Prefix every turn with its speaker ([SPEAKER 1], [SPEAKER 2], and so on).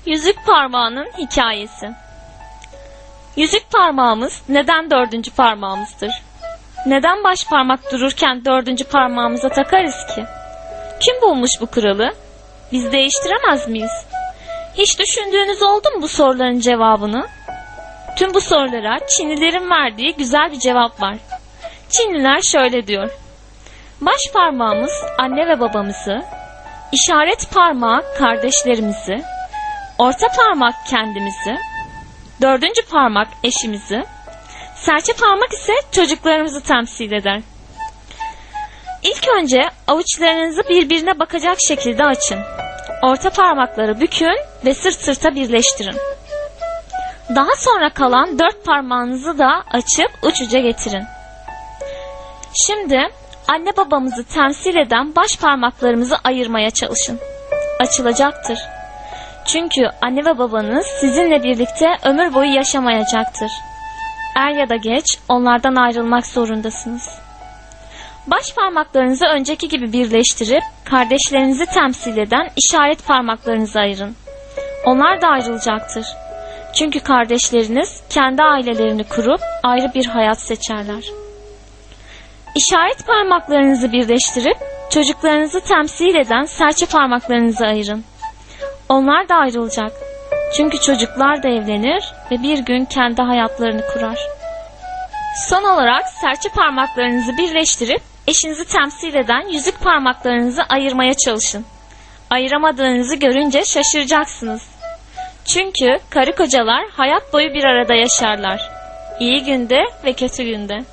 [SPEAKER 1] Yüzük parmağının hikayesi. Yüzük parmağımız neden dördüncü parmağımızdır? Neden baş parmak dururken dördüncü parmağımıza takarız ki? Kim bulmuş bu kuralı? Biz değiştiremez miyiz? Hiç düşündüğünüz oldu mu bu soruların cevabını? Tüm bu sorulara Çinlilerin verdiği güzel bir cevap var. Çinliler şöyle diyor. Baş parmağımız anne ve babamızı, işaret parmağı kardeşlerimizi, orta parmak kendimizi, dördüncü parmak eşimizi, serçe parmak ise çocuklarımızı temsil eder. İlk önce avuçlarınızı birbirine bakacak şekilde açın. Orta parmakları bükün ve sırt sırta birleştirin. Daha sonra kalan dört parmağınızı da açıp uç uca getirin. Şimdi anne babamızı temsil eden baş parmaklarımızı ayırmaya çalışın. Açılacaktır. Çünkü anne ve babanız sizinle birlikte ömür boyu yaşamayacaktır. Er ya da geç onlardan ayrılmak zorundasınız. Baş parmaklarınızı önceki gibi birleştirip kardeşlerinizi temsil eden işaret parmaklarınızı ayırın. Onlar da ayrılacaktır. Çünkü kardeşleriniz kendi ailelerini kurup ayrı bir hayat seçerler. İşaret parmaklarınızı birleştirip çocuklarınızı temsil eden serçe parmaklarınızı ayırın. Onlar da ayrılacak. Çünkü çocuklar da evlenir ve bir gün kendi hayatlarını kurar. Son olarak serçe parmaklarınızı birleştirip eşinizi temsil eden yüzük parmaklarınızı ayırmaya çalışın. Ayıramadığınızı görünce şaşıracaksınız. Çünkü karı kocalar hayat boyu bir arada yaşarlar. İyi günde ve kötü günde.